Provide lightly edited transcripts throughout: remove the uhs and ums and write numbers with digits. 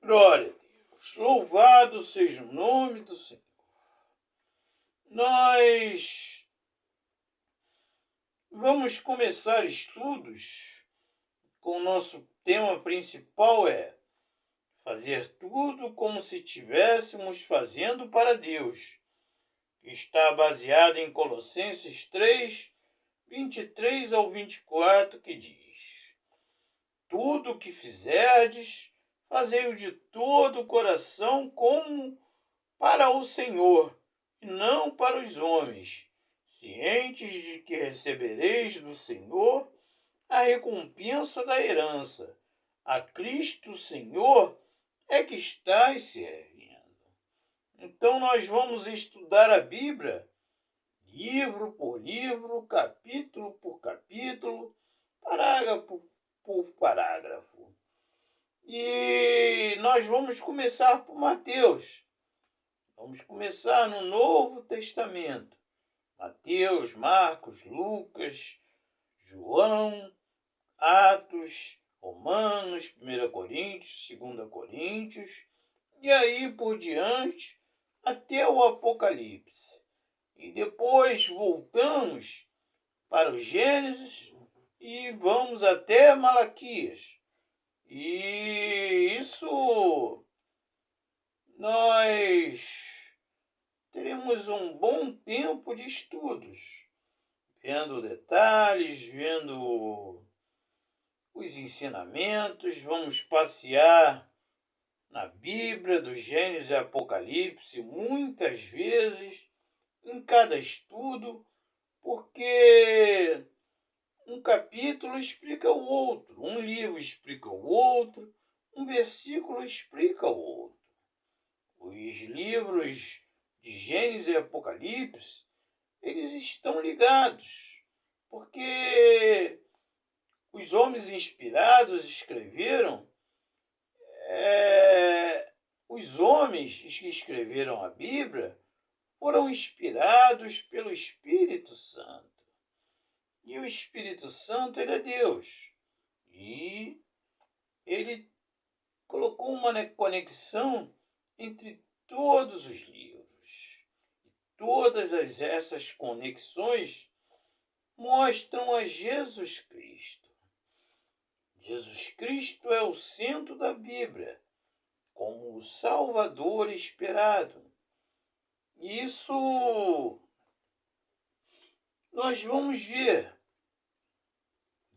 Glória a Deus. Louvado seja o nome do Senhor. Nós vamos começar estudos com o nosso tema principal fazer tudo como se estivéssemos fazendo para Deus, que está baseado em Colossenses 3, 23 ao 24, que diz: tudo o que fizerdes, fazei-o de todo o coração como para o Senhor, e não para os homens, cientes de que recebereis do Senhor a recompensa da herança. A Cristo Senhor é que estáis servindo. Então nós vamos estudar a Bíblia, livro por livro, capítulo por capítulo, parágrafo por parágrafo. E nós vamos começar por Mateus. Vamos começar no Novo Testamento. Mateus, Marcos, Lucas, João, Atos, Romanos, 1 Coríntios, 2 Coríntios, e aí por diante até o Apocalipse. E depois voltamos para o Gênesis e vamos até Malaquias. E isso nós teremos um bom tempo de estudos, vendo detalhes, vendo os ensinamentos. Vamos passear na Bíblia, do Gênesis e Apocalipse, muitas vezes, em cada estudo, porque um capítulo explica o outro, um livro explica o outro, um versículo explica o outro. Os livros de Gênesis e Apocalipse, eles estão ligados, porque os homens inspirados escreveram, os homens que escreveram a Bíblia foram inspirados pelo Espírito Santo. E o Espírito Santo, ele é Deus. E ele colocou uma conexão entre todos os livros. Todas essas conexões mostram a Jesus Cristo. Jesus Cristo é o centro da Bíblia, como o Salvador esperado. Isso nós vamos ver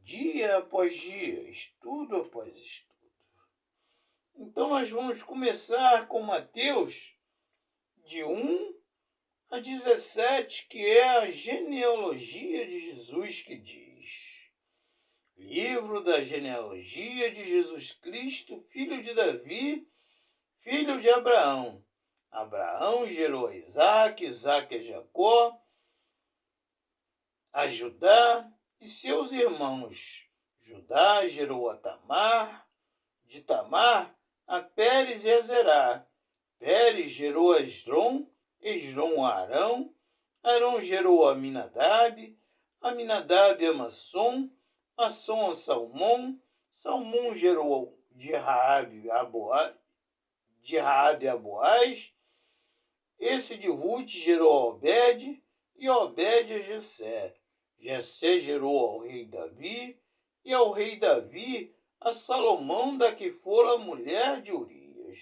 dia após dia, estudo após estudo. Então nós vamos começar com Mateus, de 1 a 17, que é a genealogia de Jesus, que diz: livro da genealogia de Jesus Cristo, filho de Davi, filho de Abraão. Abraão gerou a Isaque, Isaque a Jacó, a Judá e seus irmãos. Judá gerou a Tamar, de Tamar a Pérez e a Zerá. Pérez gerou a Esdrom, Esdrom a Arão, Arão gerou a Aminadab, Aminadab a Massom, Massom a Salmão, Salmão gerou de Raabe a Boaz, esse de Ruth gerou a Obed, e Obed a Jessé. Jessé gerou ao rei Davi, e ao rei Davi a Salomão, da que fora a mulher de Urias.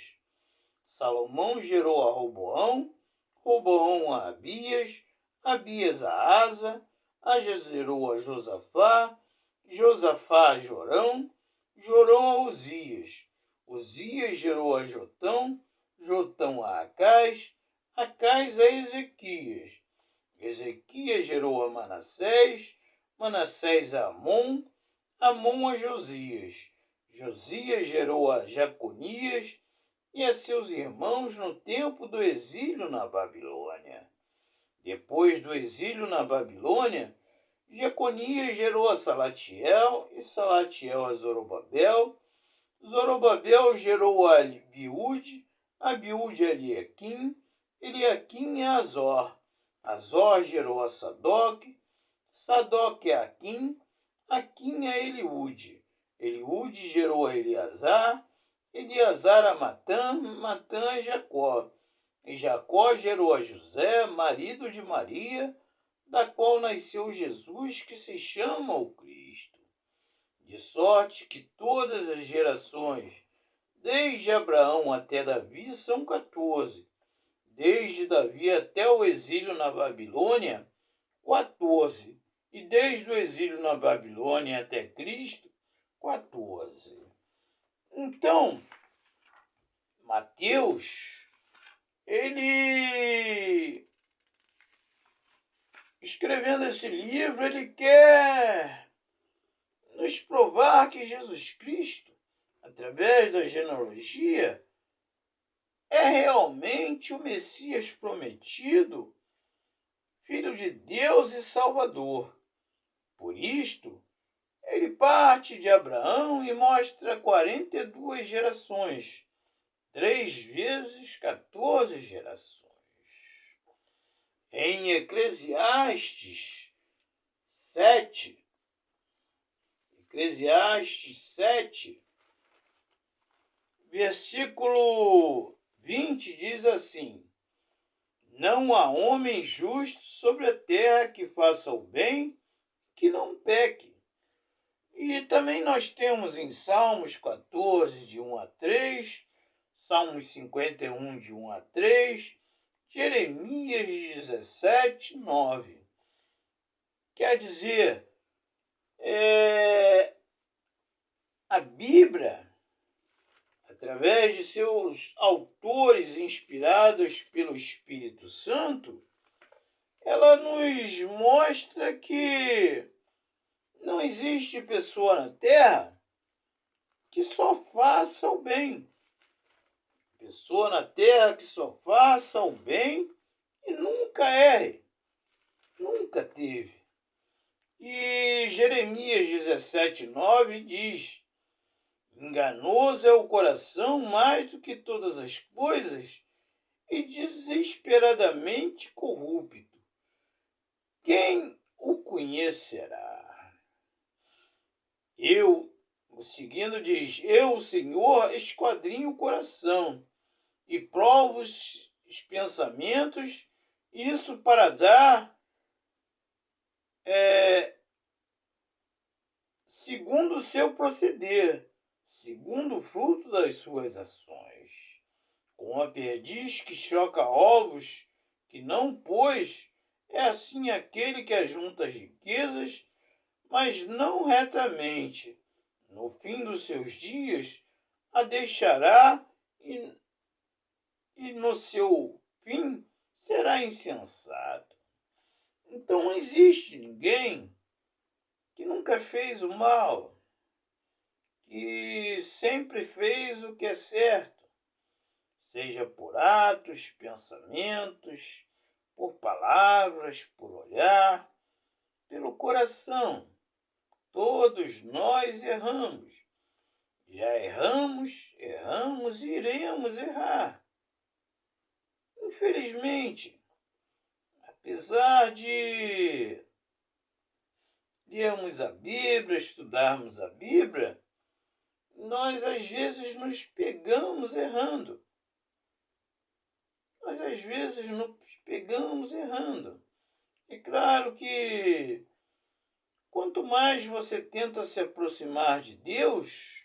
Salomão gerou a Roboão, Roboão a Abias, Abias a Asa, Asa gerou a Josafá, Josafá a Jorão, Jorão a Uzias. Uzias gerou a Jotão, Jotão a Acás, Acás a Ezequias. Ezequias gerou a Manassés, Manassés a Amon, Amon a Josias. Josias gerou a Jaconias e a seus irmãos no tempo do exílio na Babilônia. Depois do exílio na Babilônia, Jeconias gerou a Salatiel, e Salatiel a Zorobabel. Zorobabel gerou a Abiúde, Abiúde a Eliaquim, Eliaquim a Azor. Azor gerou a Sadoc, Sadoc a Aquim, Aquim a Eliúde. Eliúde gerou a Eleazar, Eleazar a Matã, Matã a Jacó. E Jacó gerou a José, marido de Maria, da qual nasceu Jesus, que se chama o Cristo. De sorte que todas as gerações, desde Abraão até Davi, são 14. Desde Davi até o exílio na Babilônia, 14. E desde o exílio na Babilônia até Cristo, 14. Então, Mateus, ele, escrevendo esse livro, ele quer nos provar que Jesus Cristo, através da genealogia, é realmente o Messias prometido, Filho de Deus e Salvador. Por isto, ele parte de Abraão e mostra 42 gerações, 3 vezes 14 gerações. Em Eclesiastes 7, versículo 20 diz assim: não há homem justo sobre a terra que faça o bem, que não peque. E também nós temos em Salmos 14, de 1 a 3, Salmos 51, de 1 a 3, Jeremias 17, 9. Quer dizer, a Bíblia, através de seus autores inspirados pelo Espírito Santo, ela nos mostra que não existe pessoa na Terra que só faça o bem. Pessoa na Terra que só faça o bem e nunca erre. Nunca teve. E Jeremias 17, 9 diz: enganoso é o coração mais do que todas as coisas e desesperadamente corrupto. Quem o conhecerá? Seguindo diz, eu, Senhor, esquadrinho o coração e provo os pensamentos, isso para dar segundo o seu proceder, segundo o fruto das suas ações. Como a perdiz que choca ovos que não pôs, é assim aquele que ajunta as riquezas, mas não retamente. No fim dos seus dias, a deixará e no seu fim será insensato. Então não existe ninguém que nunca fez o mal, que sempre fez o que é certo, seja por atos, pensamentos, por palavras, por olhar, pelo coração. Todos nós erramos. Já erramos e iremos errar. Infelizmente, apesar de lermos a Bíblia, estudarmos a Bíblia, nós às vezes nos pegamos errando. É claro que quanto mais você tenta se aproximar de Deus,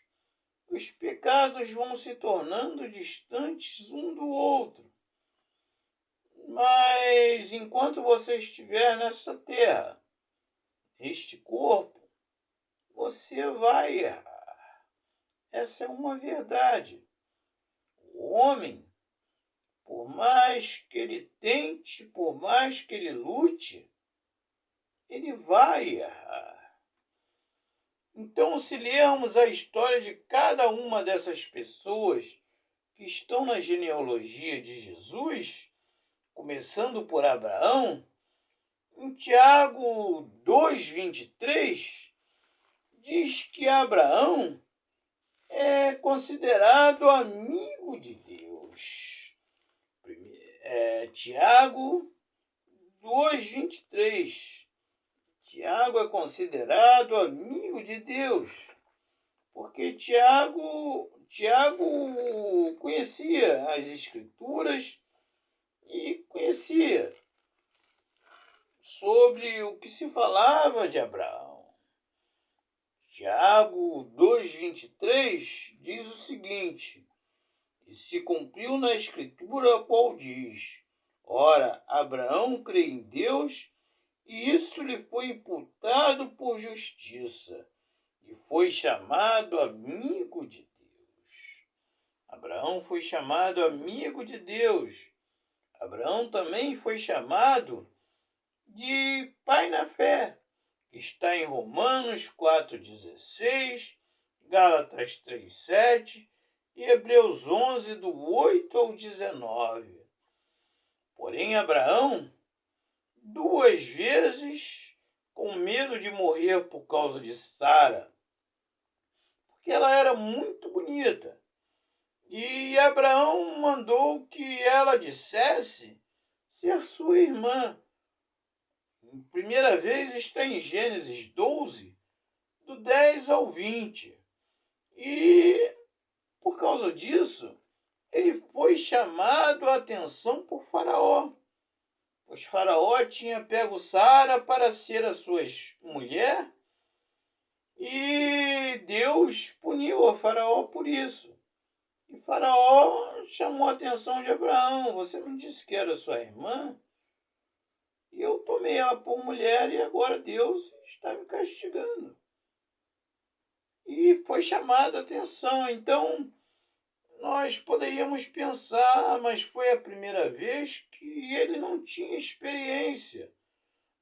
os pecados vão se tornando distantes um do outro. Mas enquanto você estiver nessa terra, neste corpo, você vai errar. Essa é uma verdade. O homem, por mais que ele tente, por mais que ele lute, ele vai errar. Então, se lermos a história de cada uma dessas pessoas que estão na genealogia de Jesus, começando por Abraão, em Tiago 2:23, diz que Abraão é considerado amigo de Deus. Tiago 2:23. Tiago é considerado amigo de Deus, porque Tiago Tiago conhecia as Escrituras e conhecia sobre o que se falava de Abraão. Tiago 2,23 diz o seguinte: e se cumpriu na Escritura a qual diz: ora, Abraão crê em Deus, e isso lhe foi imputado por justiça, e foi chamado amigo de Deus. Abraão foi chamado amigo de Deus. Abraão também foi chamado de pai na fé. Está em Romanos 4,16, Gálatas 3,7 e Hebreus 11, do 8 ao 19. Porém, Abraão, 2 vezes, com medo de morrer por causa de Sara, porque ela era muito bonita, e Abraão mandou que ela dissesse ser sua irmã. A primeira vez está em Gênesis 12, do 10 ao 20. E, por causa disso, ele foi chamado a atenção por Faraó. Pois Faraó tinha pego Sara para ser a sua mulher, e Deus puniu a Faraó por isso. E Faraó chamou a atenção de Abraão: você me disse que era sua irmã? E eu tomei ela por mulher e agora Deus está me castigando. E foi chamada a atenção. Então, nós poderíamos pensar, mas foi a primeira vez que ele não tinha experiência.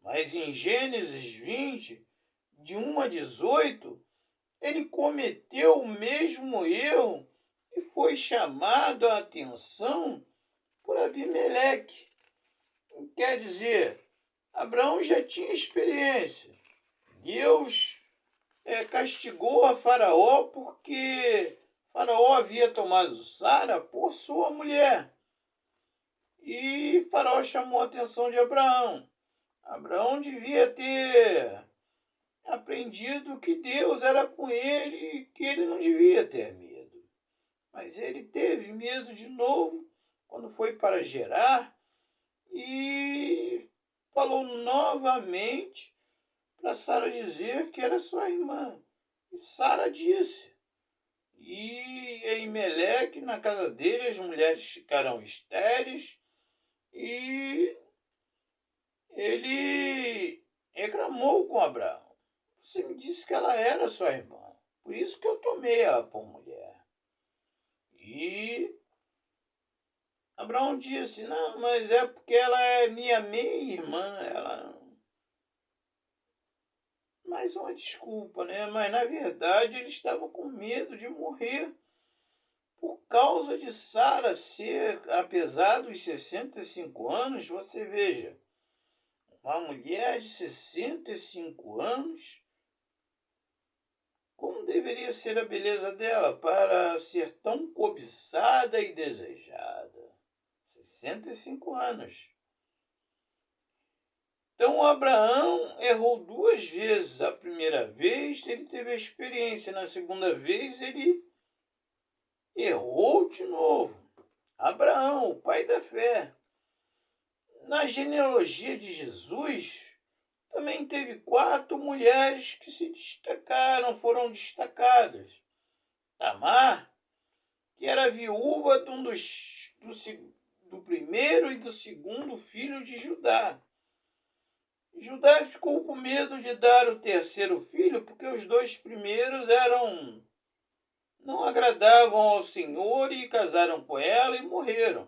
Mas em Gênesis 20, de 1 a 18, ele cometeu o mesmo erro e foi chamado a atenção por Abimeleque. Quer dizer, Abraão já tinha experiência. Deus castigou a Faraó porque Faraó havia tomado Sara por sua mulher. E Faraó chamou a atenção de Abraão. Abraão devia ter aprendido que Deus era com ele e que ele não devia ter medo. Mas ele teve medo de novo quando foi para Gerar e falou novamente para Sara dizer que era sua irmã. E Sara disse. E em Meleque, na casa dele, as mulheres ficaram estéreis e ele reclamou com Abraão. Você me disse que ela era sua irmã, por isso que eu tomei ela por mulher. E Abraão disse: não, mas é porque ela é minha meia-irmã, ela... Mais uma desculpa, né? Mas na verdade ele estava com medo de morrer por causa de Sara ser, apesar dos 65 anos, você veja, uma mulher de 65 anos, como deveria ser a beleza dela para ser tão cobiçada e desejada? 65 anos. Então Abraão errou 2 vezes. A primeira vez ele teve a experiência, na segunda vez ele errou de novo. Abraão, o pai da fé. Na genealogia de Jesus, também teve 4 mulheres que se destacaram, foram destacadas. Tamar, que era viúva do primeiro e do segundo filho de Judá. Judá ficou com medo de dar o terceiro filho, porque os 2 primeiros não agradavam ao Senhor e casaram com ela e morreram.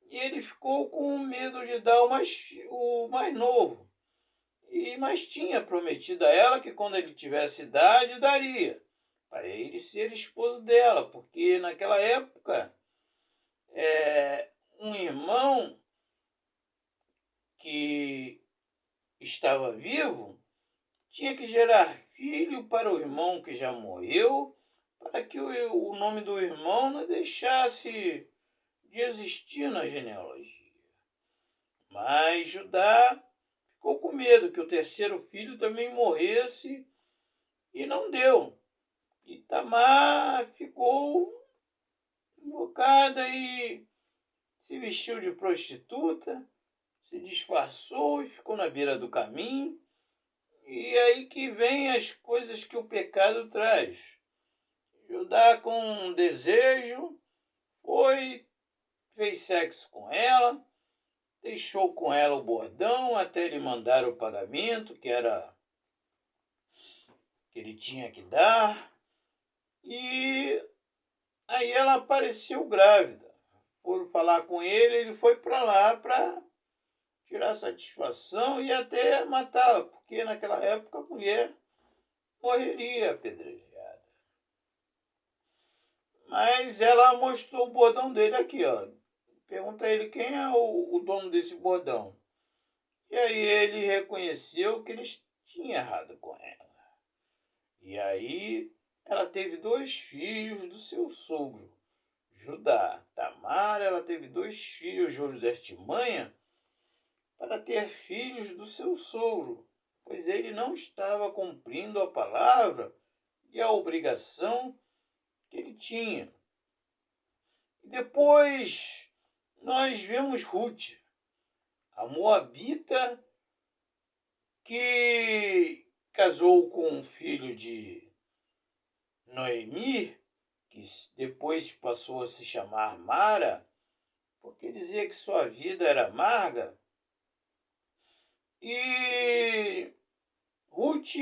E ele ficou com medo de dar o mais novo. Mas tinha prometido a ela que quando ele tivesse idade, daria para ele ser esposo dela, porque naquela época um irmão que estava vivo tinha que gerar filho para o irmão que já morreu, para que o nome do irmão não deixasse de existir na genealogia. Mas Judá ficou com medo que o terceiro filho também morresse e não deu. E Tamar ficou invocada e se vestiu de prostituta, se disfarçou e ficou na beira do caminho. E aí que vem as coisas que o pecado traz. Judá, com desejo, fez sexo com ela, deixou com ela o bordão até ele mandar o pagamento que ele tinha que dar. E aí ela apareceu grávida. Foram falar com ele, ele foi para lá para tirar satisfação e até matá-la, porque naquela época a mulher morreria apedrejada. Mas ela mostrou o bordão dele aqui, ó. Pergunta a ele quem é o dono desse bordão. E aí ele reconheceu que eles tinham errado com ela. E aí ela teve 2 filhos do seu sogro, Judá. Tamar, ela teve 2 filhos, José e Estimanha, para ter filhos do seu sogro, pois ele não estava cumprindo a palavra e a obrigação que ele tinha. E depois nós vemos Ruth, a moabita, que casou com um filho de Noemi, que depois passou a se chamar Mara, porque dizia que sua vida era amarga. E Ruth,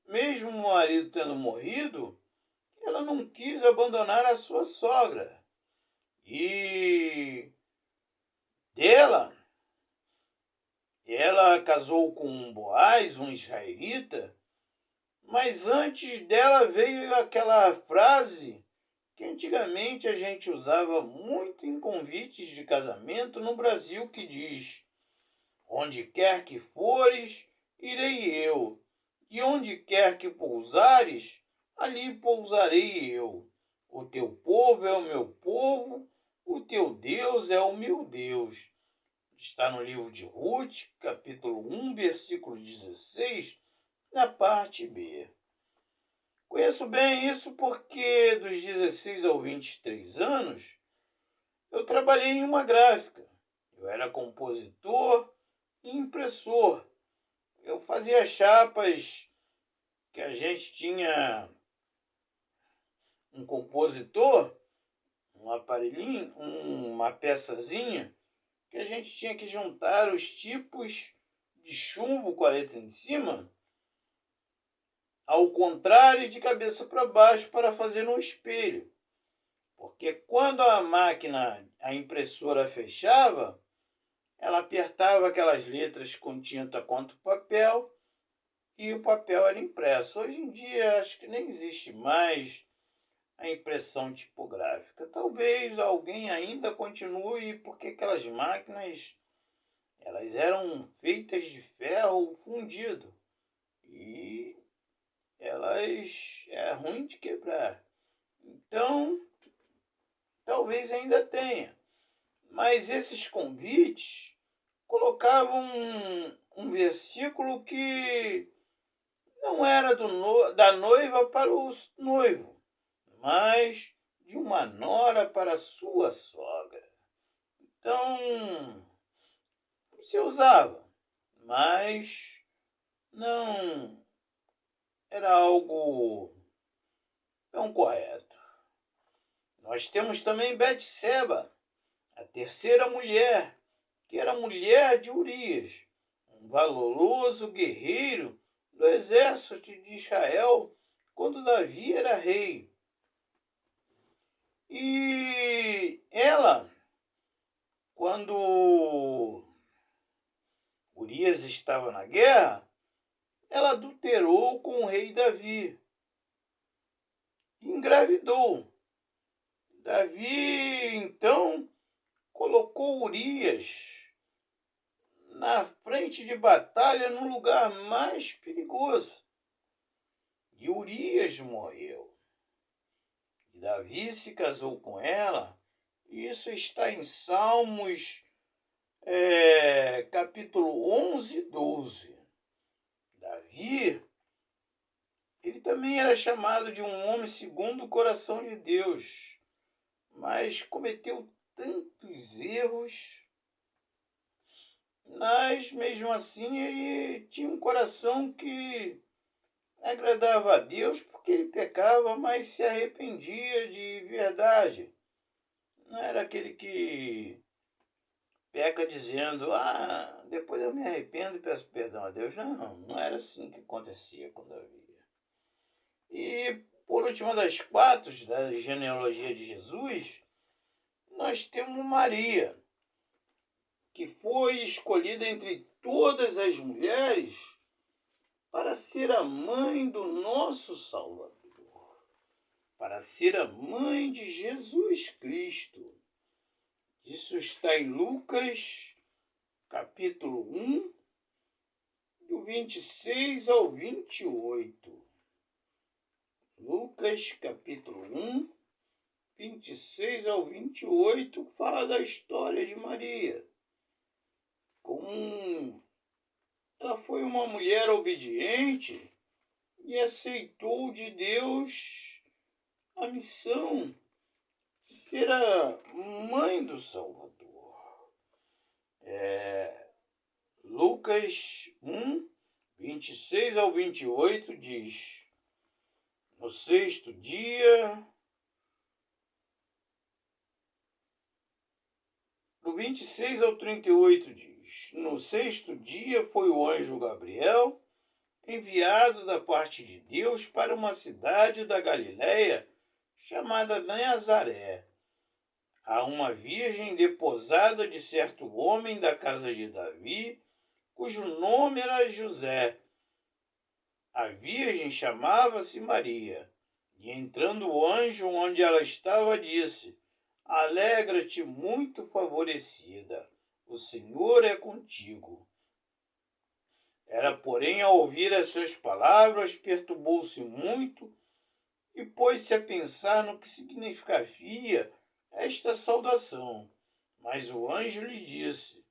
mesmo o marido tendo morrido, ela não quis abandonar a sua sogra. E ela casou com um Boaz, um israelita, mas antes dela veio aquela frase que antigamente a gente usava muito em convites de casamento no Brasil, que diz: onde quer que fores, irei eu, e onde quer que pousares, ali pousarei eu. O teu povo é o meu povo, o teu Deus é o meu Deus. Está no livro de Ruth, capítulo 1, versículo 16, na parte B. Conheço bem isso porque dos 16 aos 23 anos eu trabalhei em uma gráfica. Eu era compositor e impressor. Eu fazia chapas que a gente tinha um compositor, um aparelhinho, uma peçazinha, que a gente tinha que juntar os tipos de chumbo com a letra em cima, ao contrário e de cabeça para baixo, para fazer no espelho. Porque quando a impressora fechava, ela apertava aquelas letras com tinta contra o papel e o papel era impresso. Hoje em dia acho que nem existe mais a impressão tipográfica. Talvez alguém ainda continue, porque aquelas máquinas elas eram feitas de ferro fundido e elas é ruim de quebrar. Então, talvez ainda tenha. Mas esses convites colocavam um versículo que não era da noiva para o noivo, mas de uma nora para sua sogra. Então, se usava, mas não era algo tão correto. Nós temos também Betseba, a terceira mulher, que era mulher de Urias, um valoroso guerreiro do exército de Israel quando Davi era rei. E ela, quando Urias estava na guerra, ela adulterou com o rei Davi e engravidou. Davi, então, colocou Urias na frente de batalha no lugar mais perigoso. E Urias morreu. E Davi se casou com ela. Isso está em Salmos, capítulo 11 e 12. Davi Ele também era chamado de um homem segundo o coração de Deus, mas cometeu tantos erros. Mas, mesmo assim, ele tinha um coração que agradava a Deus, porque ele pecava, mas se arrependia de verdade. Não era aquele que peca dizendo, depois eu me arrependo e peço perdão a Deus. Não era assim que acontecia com Davi. E, por última das quatro, da genealogia de Jesus, nós temos Maria, que foi escolhida entre todas as mulheres para ser a mãe do nosso Salvador, para ser a mãe de Jesus Cristo. Isso está em Lucas, capítulo 1, do 26 ao 28. Lucas, capítulo 1, 26 ao 28, fala da história de Maria. Como ela foi uma mulher obediente e aceitou de Deus a missão de ser a mãe do Salvador. Lucas 1, 26 ao 28 diz: no sexto dia, do 26 ao 38 diz: no sexto dia foi o anjo Gabriel, enviado da parte de Deus para uma cidade da Galiléia chamada Nazaré, a uma virgem desposada de certo homem da casa de Davi, cujo nome era José. A virgem chamava-se Maria. E entrando o anjo onde ela estava, disse: alegra-te, muito favorecida, o Senhor é contigo. Ela, porém, ao ouvir essas palavras, perturbou-se muito e pôs-se a pensar no que significaria esta saudação. Mas o anjo lhe disse: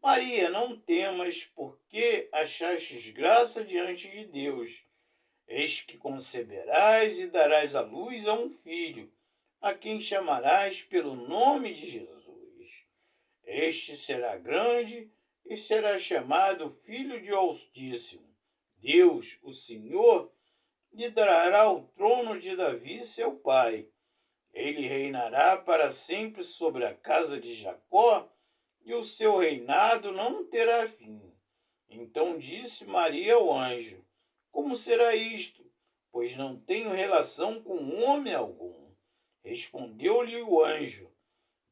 Maria, não temas, porque achastes graça diante de Deus. Eis que conceberás e darás à luz a um filho, a quem chamarás pelo nome de Jesus. Este será grande e será chamado Filho de Altíssimo. Deus, o Senhor, lhe dará o trono de Davi, seu pai. Ele reinará para sempre sobre a casa de Jacó, e o seu reinado não terá fim. Então disse Maria ao anjo: como será isto? Pois não tenho relação com homem algum. Respondeu-lhe o anjo: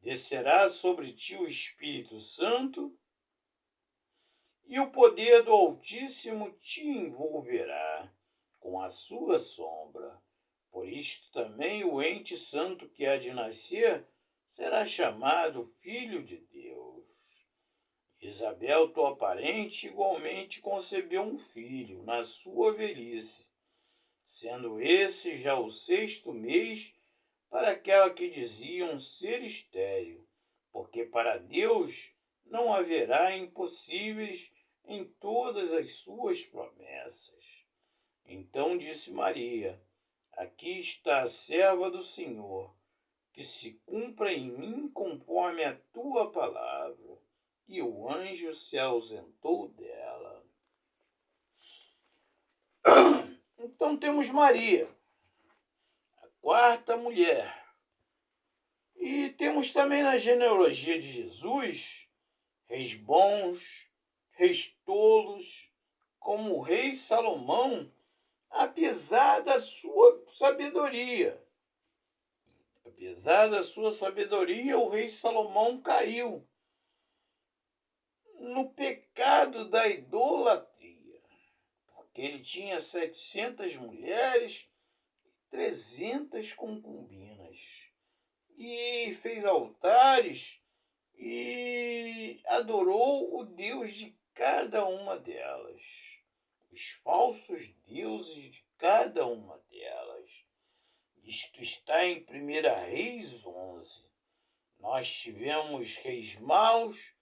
descerá sobre ti o Espírito Santo, e o poder do Altíssimo te envolverá com a sua sombra. Por isto também o ente santo que há de nascer será chamado Filho de Deus. Isabel, tua parente, igualmente concebeu um filho na sua velhice, sendo esse já o sexto mês para aquela que diziam ser estéril, porque para Deus não haverá impossíveis em todas as suas promessas. Então disse Maria: aqui está a serva do Senhor, que se cumpra em mim conforme a tua palavra. E o anjo se ausentou dela. Então temos Maria, a quarta mulher. E temos também na genealogia de Jesus reis bons, reis tolos, como o rei Salomão, apesar da sua sabedoria. Apesar da sua sabedoria, o rei Salomão caiu no pecado da idolatria, porque ele tinha 700 mulheres e 300 concubinas, e fez altares e adorou o Deus de cada uma delas, os falsos deuses de cada uma delas. Isto está em 1 Reis 11. Nós tivemos reis maus,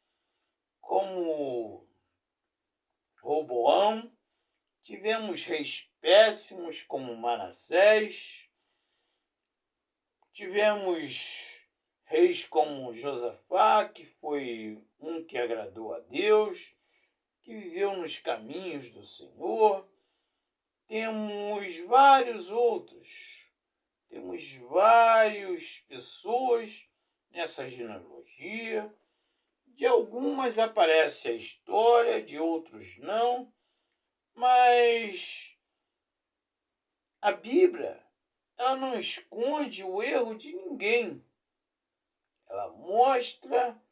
como Roboão, tivemos reis péssimos como Manassés, tivemos reis como Josafá, que foi um que agradou a Deus, que viveu nos caminhos do Senhor. Temos vários outros, temos várias pessoas nessa genealogia. De algumas aparece a história, de outros não, mas a Bíblia, ela não esconde o erro de ninguém. Ela mostra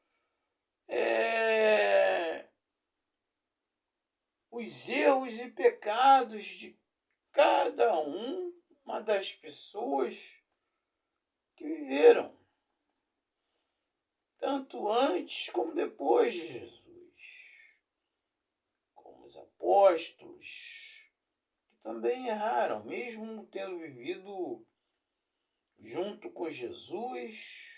os erros e pecados de cada uma das pessoas que viveram, tanto antes como depois de Jesus, como os apóstolos, que também erraram, mesmo tendo vivido junto com Jesus.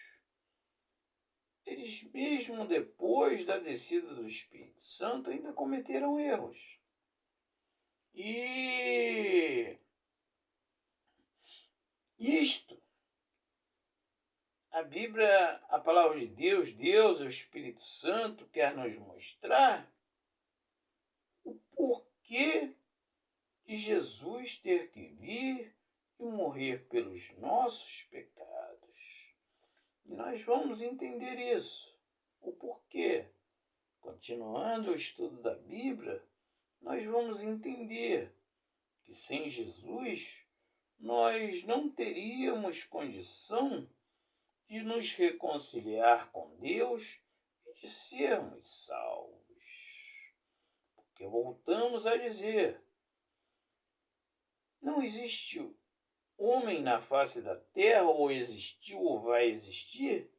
Eles, mesmo depois da descida do Espírito Santo, ainda cometeram erros. E isto, a Bíblia, a palavra de Deus, o Espírito Santo, quer nos mostrar o porquê de Jesus ter que vir e morrer pelos nossos pecados. E nós vamos entender isso, o porquê. Continuando o estudo da Bíblia, nós vamos entender que sem Jesus nós não teríamos condição de nos reconciliar com Deus e de sermos salvos. Porque voltamos a dizer, não existe homem na face da terra, ou existiu ou vai existir,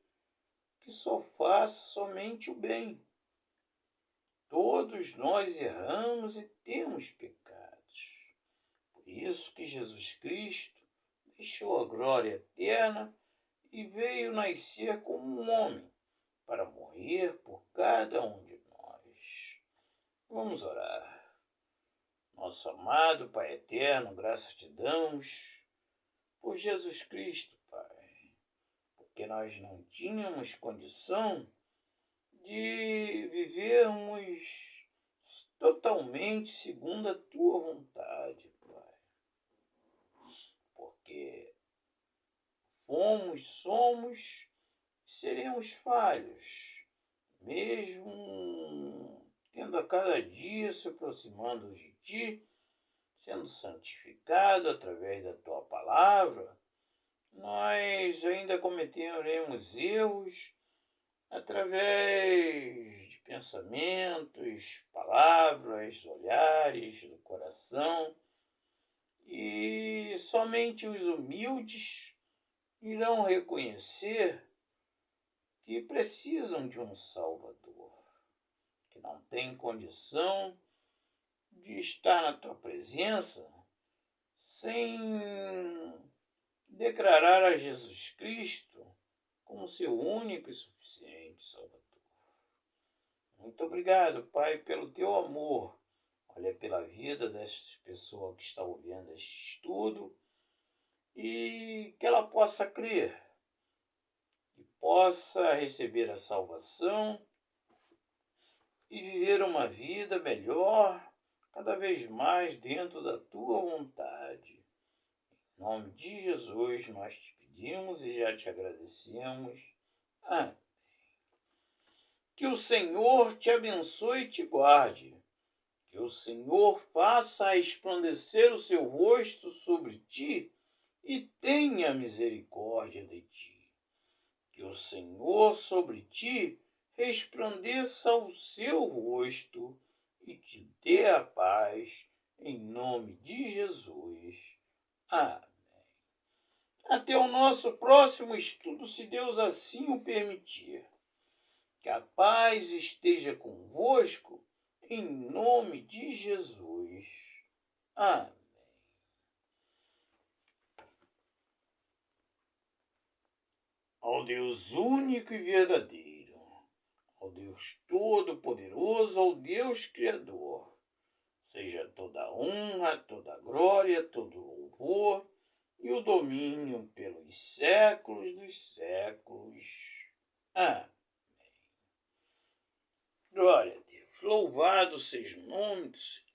que só faça somente o bem. Todos nós erramos e temos pecados. Por isso que Jesus Cristo deixou a glória eterna e veio nascer como um homem para morrer por cada um de nós. Vamos orar. Nosso amado Pai eterno, graças te damos por Jesus Cristo, Pai, porque nós não tínhamos condição de vivermos totalmente segundo a tua vontade, Pai, porque somos, seremos falhos, mesmo tendo a cada dia se aproximando de ti, sendo santificado através da tua palavra, nós ainda cometeremos erros através de pensamentos, palavras, olhares do coração, e somente os humildes irão reconhecer que precisam de um Salvador, que não tem condição de estar na tua presença sem declarar a Jesus Cristo como seu único e suficiente Salvador. Muito obrigado, Pai, pelo teu amor. Olha pela vida desta pessoa que está ouvindo este estudo e que ela possa crer e possa receber a salvação e viver uma vida melhor, cada vez mais dentro da tua vontade. Em nome de Jesus nós te pedimos e já te agradecemos. Amém. Que o Senhor te abençoe e te guarde. Que o Senhor faça resplandecer o seu rosto sobre ti e tenha misericórdia de ti. Que o Senhor sobre ti resplandeça o seu rosto e te dê a paz, em nome de Jesus. Amém. Até o nosso próximo estudo, se Deus assim o permitir. Que a paz esteja convosco, em nome de Jesus. Amém. Ao Deus único e verdadeiro, ao Deus todo-poderoso, ao Deus Criador, seja toda honra, toda glória, todo louvor e o domínio pelos séculos dos séculos. Amém. Glória a Deus. Louvado seja o nome do Senhor.